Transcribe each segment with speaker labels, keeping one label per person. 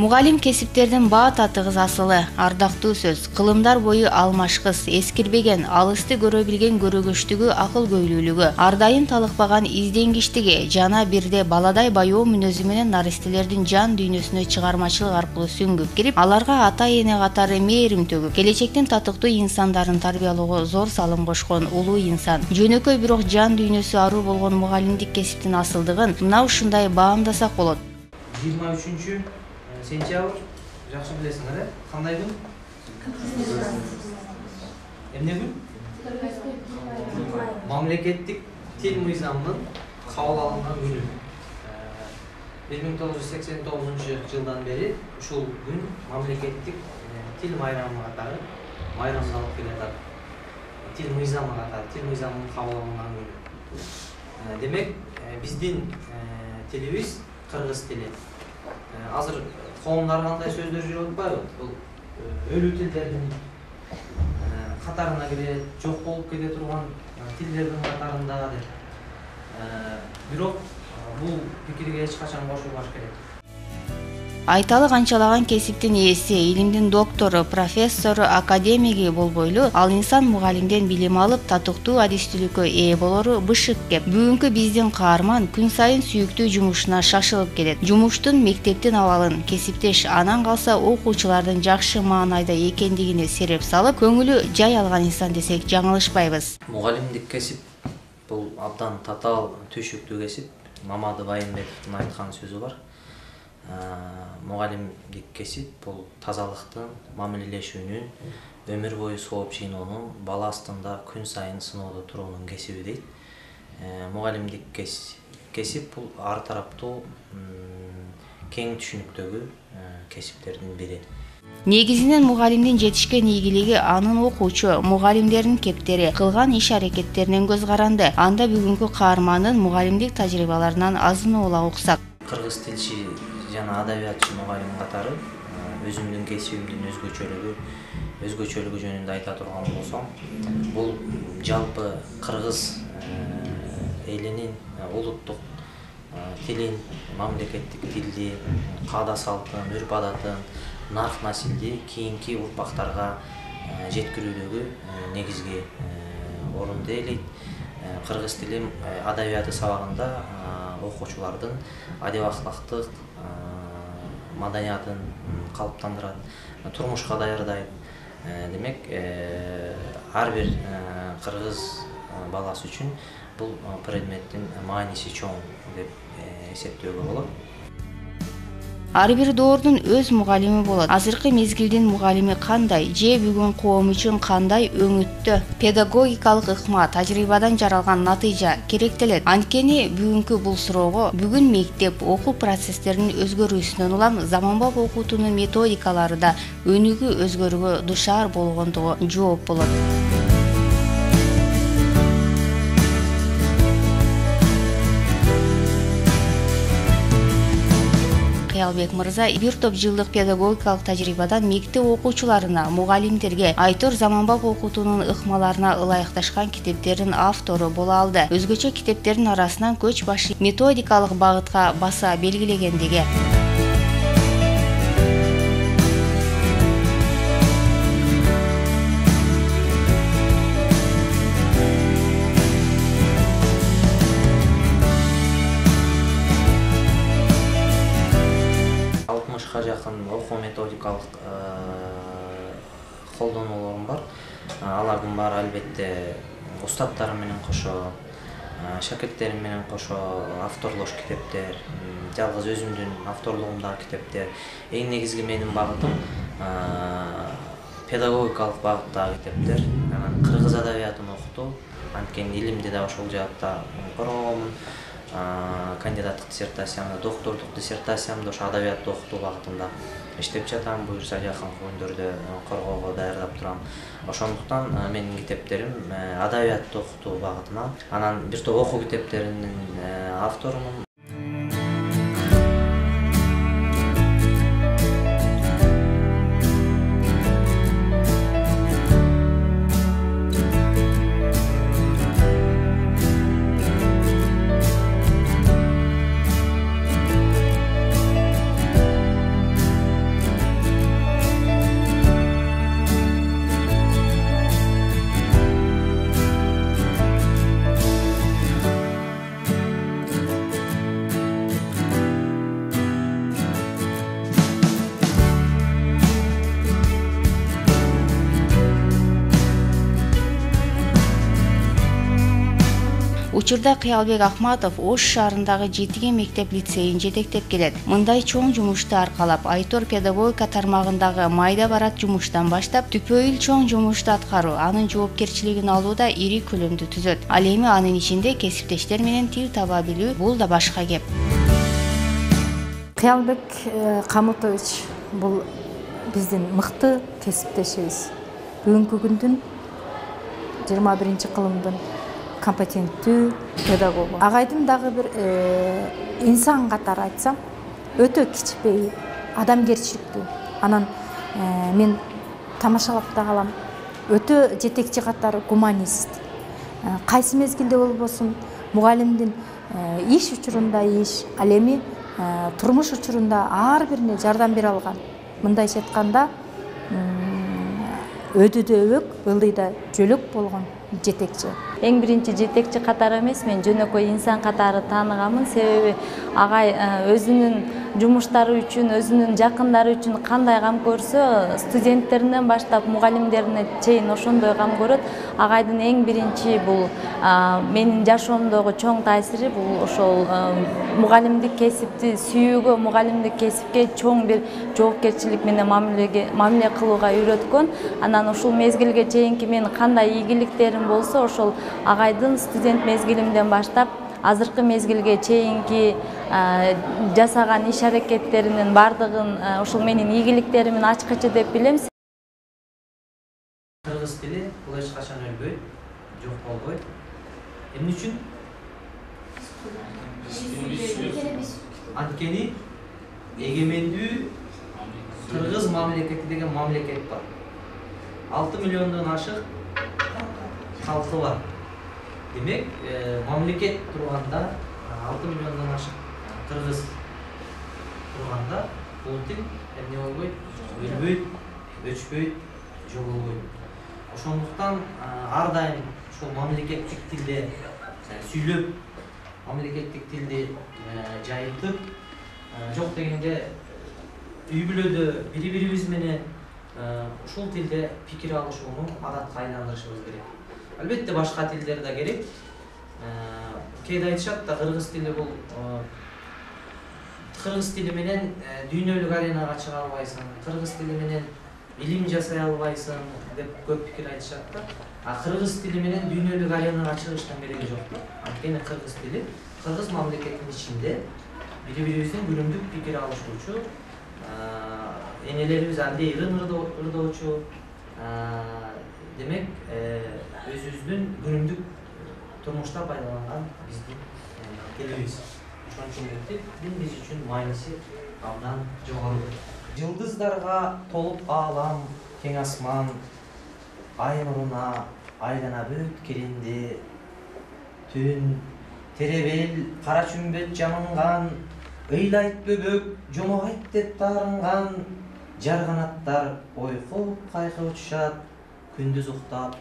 Speaker 1: Мугалим кесиптердин баа татыгыз асылы, ардактуу сөз, кылымдар бою алмашкыс, эскирбеген, алысты көрө билген көрөгөчтүгү, акыл көйлүүлүгү, ардайын талыкпаган изденгичтиги жана бирде баладай баяу мүнөзү менен наристелердин жан дүйнөсүнө чыгармачылык аркылуу сүңгүп кирип, аларга ата эне катары мээрим төгүп, келечектин татыктуу инсандарын тарбиялоого зор салым кошкон улуу инсан. Жөнөкөй бирок жан дүйнөсү аруу болгон мугалимдик кесиптин асылдыгын мына ушундай баамдасак болот.
Speaker 2: 23 сентябрь, жакшы билесиңер, кандай күн? Эмне күн? Мамлекеттик тил мыйзамынын кабыл алынган күнү. 1989 жылдан бери ушул күн мамлекеттик тил майрамы катары майрамдалып келатат. Тил мыйзамы катары, тил мыйзамынын кабыл алынган күнү. Демек, биздин тилибиз кыргыз тили. Азыр коомдар кандай сөздөр жүрүп атпайбы? Бул өлүү тилдердин катарына кирет, жок болуп кете турган тилдердин катарында деп. Бирок бул пикирге эч качан кошулбаш керек.
Speaker 1: Айталы канчалаган кесиптин ээси, илимдин доктору, профессору, академиги болбойлу, ал инсан мугалимден билим алып, татыктуу адистүүлүккө ээ болору бышык кеп. Бүгүнкү биздин каарман күн сайын сүйүктүү жумушуна шашылып келет. Жумуштун, мектептин абалын, кесиптеш анан калса окуучулардын жакшы маанайда экендигине сереп салып, көңүлү жай алган инсан десек жаңылышпайбыз.
Speaker 3: Мугалимдик кесип бул абдан татаал, түйшүктүү кесип. Мамады Байымбетовдун айткан сөзү бар. Мугалимдик кесип бул тазалыктын, мамилелешүүнүн, өмүр бою сооп жыйноонун, бала астында күн сайын сыноодо туруунун кесиби дейт. Мугалимдик кесип бул ар тараптуу, кең түшүнүктөгү кесиптердин бири.
Speaker 1: Негизинен мугалимдин жетишкен ийгилиги анын окуучу, мугалимдердин кептери, кылган иш-аракеттеринен көз каранды. Анда бүгүнкү каармандын мугалимдик тажрыйбаларынан азын-oola уксак.
Speaker 3: Кыргыз тилчи жана адабиятчы мугалим катары өзүмдүн кесибимдин өзгөчөлүгү жөнүндө айта турган болсом, бул жалпы кыргыз элинин улуттук тилин, мамлекеттик тилди, каада салтын, үрп адатын, нарк насилди кийинки урпактарга жеткирүүдөгү негизги орунду ээлейт. Кыргыз тили адабияты сабагында окуучулардын адеп ахлактык маданиятын калыптандырат, турмушка даярдайт. Демек, ар бир кыргыз баласы үчүн бул предметтин мааниси чоң деп эсептөөгө болот.
Speaker 1: Ар бир доордун өз мугалими болот. Азыркы мезгилдин мугалими кандай, же бүгүн коом үчүн кандай өңүттө педагогикалык ыкма, тажрыйбадан жаралган натыйжа керектелет. Анткени бүгүнкү бул суроого бүгүн мектеп окуу процесстеринин өзгөрүүсүнөн улам заманбап окутуунун методикалары да өнүгүү өзгөрүүгө душар болгондугу жооп болот. Кыялбек мырза бир топ жылдык педагогикалык тажрыйбадан мектеп окуучуларына, мугалимдерге айтор заманбап окутуунун ыкмаларына ылайыкташкан китептердин автору боло алды. Өзгөчө китептердин арасынан көч башы методикалык багытка баса белгилегендиги.
Speaker 3: Жакын окуу методикалык колдонулорум бар. Алардын баары албетте устаттарым менен кошо, шакирттерим менен кошо авторлош китептер, жалгыз өзүмдүн авторлугумдагы китептер. Эң негизги менин багытым педагогикалык багыттагы китептер. Кыргыз адабиятын окутуу, анткени илимди да ошол жаатта коргогонмун. Кандидаттык диссертациямда, доктордук диссертациямда ошо адабиятты окутуу багытында иштеп жатам. Буюрса жакынкы күндөрдө коргоого даярдап турам. Ошондуктан менин китептерим адабиятты окутуу багытына. Анан бир топ окуу китептеринин авторумун.
Speaker 1: Учурда Кыялбек Акматов Ош шаарындагы Жетиген мектеп лицейин жетектеп келет. Мындай чоң жумушту аркалап, Айтор педагогика тармагындагы майда барат жумуштан баштап түпөйүл чоң жумушту аткаруу, анын жоопкерчилигин алууда ири көлөмдү түзөт. Ал эми анын ичинде кесиптештер менен тил таба билүү, бул да башка кеп.
Speaker 4: Кыялбек Камутович бул биздин мыкты кесиптешибиз. Бүгүнкү күндүн 21-кылымдын компетенттүү педагогу. Агайдын дагы бир инсан катары айтсам, өтө кичпей, адамгерчиликтүү. Анан мен тамашалап да калам. Өтө жетекчи катары гуманист. Кайсы мезгилде болбосун, мугалимдин иш учурунда иш, ал эми турмуш учурунда ар бирине жардам бере алган. Мындайча айтканда, өдүдө өбөк, ылдыйда жөлөк болгон жетекчи.
Speaker 5: Эң биринчи жетекчи катары эмес, мен жөнөкөй инсан катары тааныганмын. Себеби агай өзүнүн жумуштары үчүн, өзүнүн жакындары үчүн кандай кам көрсө, студенттеринен баштап мугалимдерине чейин ошондой кам көрөт. Агайдын эң биринчи бул менин жашоомдогу чоң таасири бул ошол мугалимдик кесипти сүйүүгө, мугалимдик кесипке чоң бир жоопкерчилик менен мамиле кылууга үйрөткөн. Анан ушул мезгилге чейинки мен кандай ийгиликтерим болсо, ошол агайдын студент мезгилимден баштап азыркы мезгилге чейинки жасаган иш аракеттеринин бардыгын ошол менин ийгиликтеримин ачкычы деп билем.
Speaker 2: Кыргыз тили бул эч качан өлбөйт, жок болбойт. Эмне үчүн? Анткени эгемендүү кыргыз мамлекети деген мамлекет бар. 6 миллиондон ашык халкы бар. Демек, мамлекет турганда 6 миллиондон ашык кыргыз турганда бул тил эмне болбойт? Өлбөйт, өчпөйт, жоголбойт. Ошондуктан ар дайым ушул мамлекеттик тилде сүйлөп, мамлекеттик тилди жайылтып, жок дегенде үй бүлөдө бири-бирибиз менен ушул тилде пикир алышууну адатка айландырышыбыз керек. Албетте башка тилдер да керек. Кээде айтышат да кыргыз тили бул кыргыз тили менен дүйнөлүк аренага чыга албайсың, кыргыз тили менен илим жасай албайсың деп көп пикир айтышат да. Кыргыз тили менен дүйнөлүк аренага чыгыштын кереги жок да. Анткени кыргыз тили кыргыз мамлекетинин ичинде бири-бирибиздин күнүмдүк пикир алышуучу, энелерибиз андай ырдоочу, демек өзүбүздүн күнүмдүк турмушта пайдаланган биздин тилибиз. Ошон үчүн тил биз үчүн мааниси абдан жогору. Жылдыздарга толуп аалам, кең асман, ай нуруна айлана бүт келинди. Түн теребел кара чүмбөт жамынган, ыйлайт бөбөк жомогайт деп таарынган, жарганаттар ойкоп кайкы учушат, күндүз уктап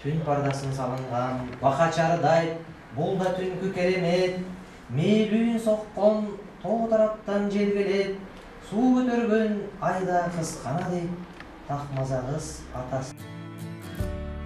Speaker 2: түн пардасын салынган, бака чарыдайт бул да түнкү керемет, мээлүүн соккон тоо тараптан жел келет, суу көтөргөн айда кыз кана дейт, такмаза кыз атасы.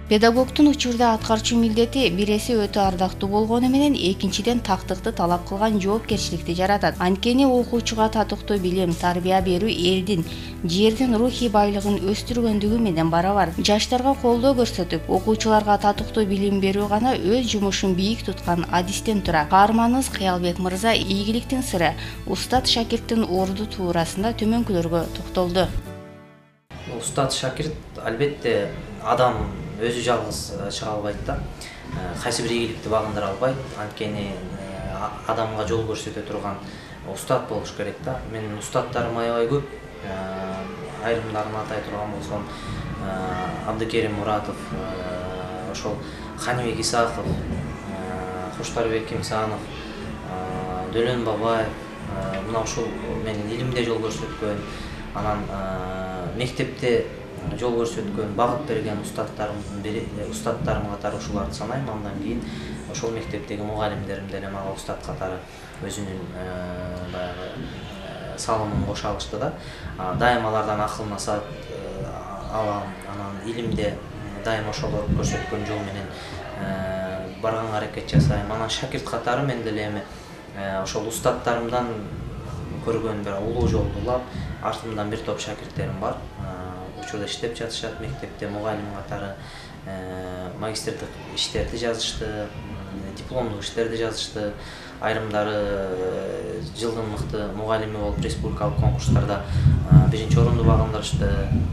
Speaker 1: Педагогтун учурда аткарчу милдети биреси өтө ардактуу болгону менен экинчиден тактыкты талап кылган жоопкерчиликти жаратат. Анткени окуучуга татыктуу билим, тарбия берүү элдин, жердин рухий байлыгын өстүргөндүгү менен барабар. Жаштарга колдоо көрсөтүп, окуучуларга татыктуу билим берүү гана өз жумушун бийик туткан адистен тура. Каарманыбыз Кыялбек мырза ийгиликтин сыры, устат шакирттин орду туурасында төмөнкүлөргө токтолду.
Speaker 3: Устат шакирт албетте адам өзү жалгыз чыга албайт да. Кайсы бир ийгиликти багындыра албайт. Анткени адамга жол көрсөтө турган устат болуш керек да. Менин устаттарым аябай көп. Айрымдарын атай турган болсом, Абдыкерим Муратов, ошол Каныбек Исаков, Куштарбек Кимсанов, Дөлөн Бабаев, мына ушул менин илимде жол көрсөткөн, анан мектепте жол көрсөткөн, багыт берген устаттарым катары ушуларды санайм. Андан кийин ошол мектептеги мугалимдерим деле мага устат катары өзүнүн баягы салымын кошо алышты да. Дайым алардан акыл насаат алам. Анан илимде дайым ошолор көрсөткөн жол менен барганга аракет жасайм. Анан шакирт катары мен деле эми ошол устаттарымдан көргөн бир улуу жолду улап, артымдан бир топ шакирттерим бар. Учурда иштеп жатышат, мектепте мугалим катары магистрлык иштерди жазышты, дипломдук иштерди жазышты. Айрымдары жылдын мыкты мугалими болуп республикалык конкурстарда биринчи орунду багындырышты.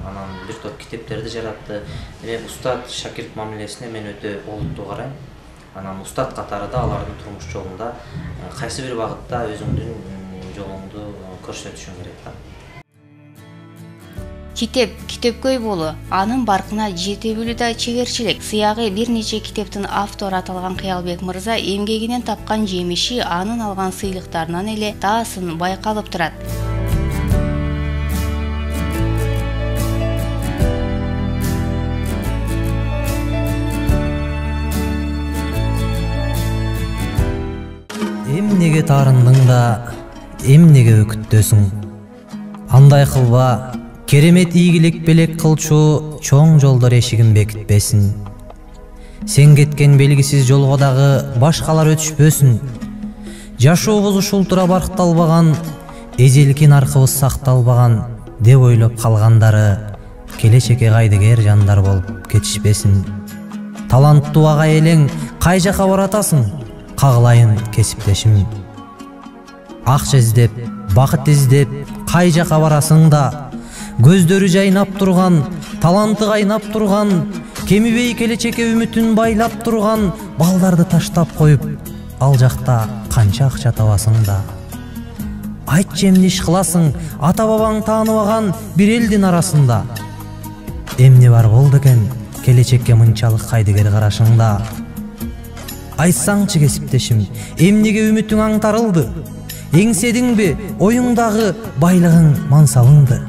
Speaker 3: Анан бир топ китептерди жаратты. Демек устат шакирт мамилесине мен өтө олуттуу карайм. Анан устат катары да алардын турмуш жолунда кайсы бир багытта өзүңдүн жолуңду көрсөтүшүң керек да.
Speaker 1: Китеп китепкөй болу, анын баркына жете билүү да чегерчилик. Сыягы бир нече китептин автору аталган Кыялбек мырза эмгегинен тапкан жемиши анын алган сыйлыктарынан эле таасын байкалып турат.
Speaker 6: Эмнеге таарындың да, эмнеге өкүттөсүң? Андай кылба, керемет ийгилик белек кылчу чоң жолдор эшигин бекитпесин. Сен кеткен белгисиз жолго дагы башкалар өтүшпөсүн. Жашообуз ушул тура баркталбаган, эзелки наркыбыз сакталбаган деп ойлоп калгандары келечекке кайдыгер жандар болуп кетишпесин. Таланттуу агай элең кай жака баратасың? Кагылайын кесиптешим. Акча издеп, бакыт издеп, кай жака барасың да? Көздөрү жайнап турган, таланты кайнап турган, кемибей келечекке үмүтүн байлап турган балдарды таштап коюп, ал жакта канча акча табасың да? Айтчы эмне иш кыласың, ата бабаң тааныбаган бир элдин арасында? Эмне бар болду экен келечекке мынчалык кайдыгер карашыңда? Айтсаңчы кесиптешим, эмнеге үмүтүң аңтарылды? Эңседиңби оюңдагы байлыгың мансабыңды?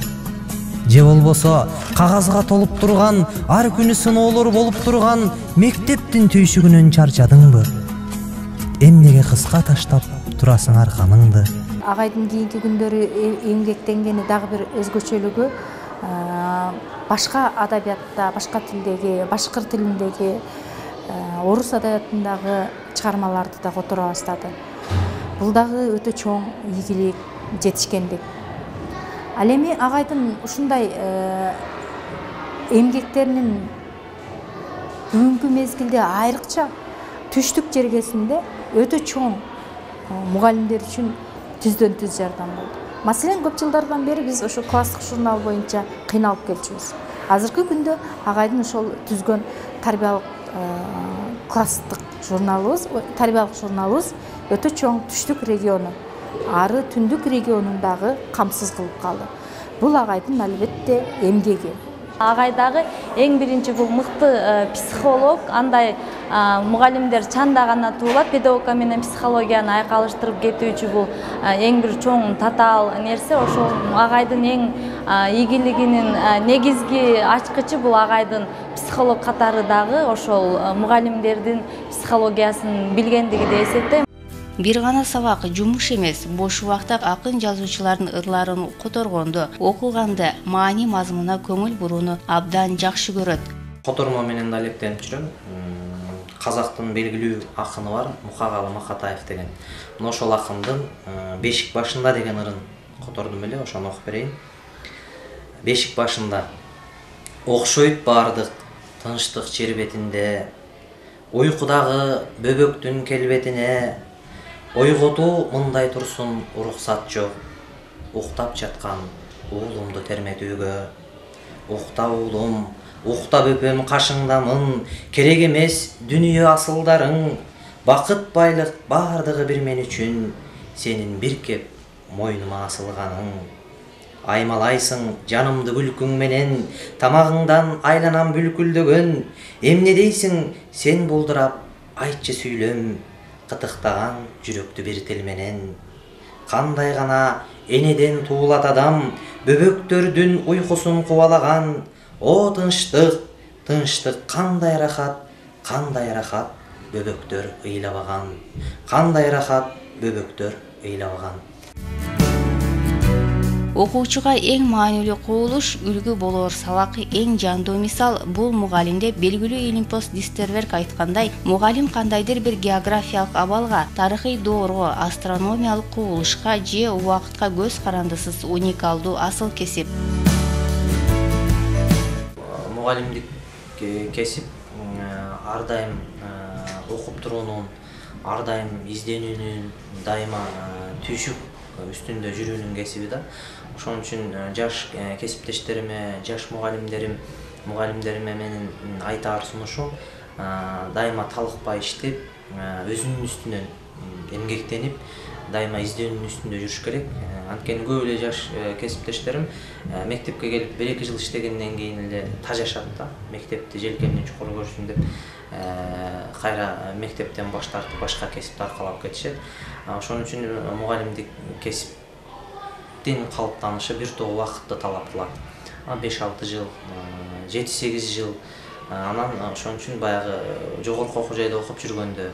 Speaker 6: Же болбосо кагазга толуп турган, ар күнү сыноолор болуп турган мектептин түйшүгүнөн чарчадыңбы? Эмнеге кыска таштап турасың арканыңды?
Speaker 4: Агайдын кийинки күндөрү эмгектенгени дагы бир өзгөчөлүгү башка адабиятта, башка тилдеги, башкыр тилиндеги, орус адабиятындагы чыгармаларды да которо баштады. Бул дагы өтө чоң ийгилик, жетишкендик. Ал эми агайдын ушундай эмгектеринин бүгүнкү мезгилде айрыкча түштүк жергесинде өтө чоң мугалимдер үчүн түздөн түз жардам болду. Маселен, көп жылдардан бери биз ошо класстык журнал боюнча кыйналып келчүбүз. Азыркы күндө агайдын ошол түзгөн тарбиялык класстык журналыбыз, тарбиялык журналыбыз өтө чоң түштүк региону, ары түндүк регионундагы камсыз кылып калды. Бул агайдын албетте эмгеги.
Speaker 5: Агайдагы эң биринчи бул мыкты психолог, андай мугалимдер чанда гана туулат, педагогика менен психологияны айкалыштырып кетүүчү бул эң бир чоң татаал нерсе. Ошол агайдын эң ийгилигинин негизги ачкычы бул агайдын психолог катары дагы ошол мугалимдердин психологиясын билгендиги деп эсептейм.
Speaker 1: Бир гана сабак жумуш эмес, бош убакта акын жазуучулардын ырларын которгонду, окуганды, маани мазмуна көңүл бурууну абдан жакшы көрөт.
Speaker 3: Котормо менен да алектенип жүрөм. Казактын белгилүү акыны бар, Мукагалы Макатаев деген. Мына ошол акындын Бешик башында деген ырын котордум эле, ошону окуп берейин. Бешик башында окшойт бардык тынчтык жер бетинде, уйкудагы бөбөктүн келбетине, ойготуу мындай турсун уруксат жок. Уктап жаткан уулумду терметүүгө. Укта уулум, уктап өпөм кашыңдамын, керек эмес дүнүйө асылдарың. Бакыт байлык бардыгы бир мен үчүн, сенин бир кеп мойнума асылганың. Аймалайсың жанымды күлкүң менен, тамагыңдан айланам бүлкүлдөгөн. Эмне дейсиң сен булдурап, айтчы сүйлөм, кытыктаган жүрөктү бир тил менен. Кандай гана энеден туулат адам, бөбөктөрдүн уйкусун кубалаган. О тынчтык, тынчтык кандай рахат бөбөктөр ыйлабаган. Кандай рахат бөбөктөр ыйлабаган.
Speaker 1: Окуучуга эң маанилүү кубулуш, үлгү болоор сабак эң жандуу мисал бул мугалимде белгилүү Илимпос Дистерберг айткандай, мугалим кандайдыр бир географиялык абалга, тарыхый доорго, астрономиялык кубулушка же убакытка көз карандысыз уникалдуу асыл кесип.
Speaker 3: Мугалимдик кесип ар дайым окуп туруунун, ар дайым изденүүнүн, дайыма түйшүк үстүндө жүрүүнүн кесиби да. Ошон үчүн жаш кесиптештериме, жаш мугалимдериме менин айтаар сунушум дайыма талыкпай иштеп, өзүнүн үстүнөн эмгектенип, дайыма изденүүнүн үстүндө жүрүш керек. Анткени көп эле жаш кесиптештерим мектепке келип 1-2 жыл иштегенден кийин эле тажашат да. Мектепти желкемден чукур көрсүн деп кайра мектептен баш тартып башка кесипти аркалап кетишет. Ошон үчүн мугалимдик кесиптин калыптанышы бир топ убакытты талап кылат. 5-6 жыл, 7-8 жыл. Анан ошон үчүн баягы жогорку окуу жайда окуп жүргөндө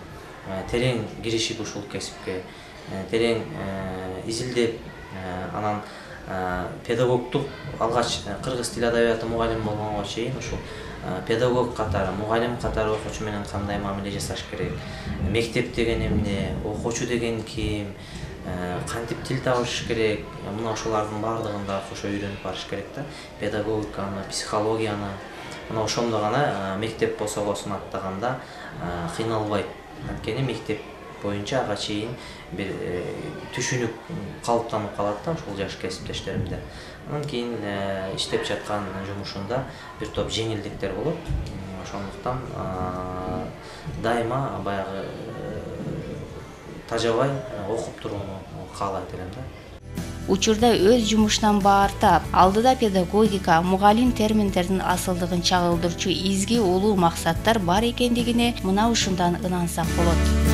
Speaker 3: терең киришип ушул кесипке, терең изилдеп, анан педагогдук алгач кыргыз тил адабияты мугалими болгонго чейин ушул педагог катары, мугалим катары окуучу менен кандай мамиле жасаш керек, мектеп деген эмне, окуучу деген ким, кантип тил табыш керек, мына ошолордун баардыгын да кошо үйрөнүп барыш керек да. Педагогиканы, психологияны, мына ошондо гана мектеп босогосун аттаганда кыйналбайт. Анткени мектеп боюнча ага чейин бир түшүнүк калыптанып калат да ушул жаш кесиптештеримде. Анан кийин иштеп жаткан жумушунда бир топ жеңилдиктер болот. Ошондуктан дайыма баягы тажабай окуп турууну каалайт элем да.
Speaker 1: Учурда өз жумушунан баартап, алдыда педагогика, мугалим терминдердин асылдыгын чагылдырчу изги улуу максаттар бар экендигине мына ушундан ынансак болот.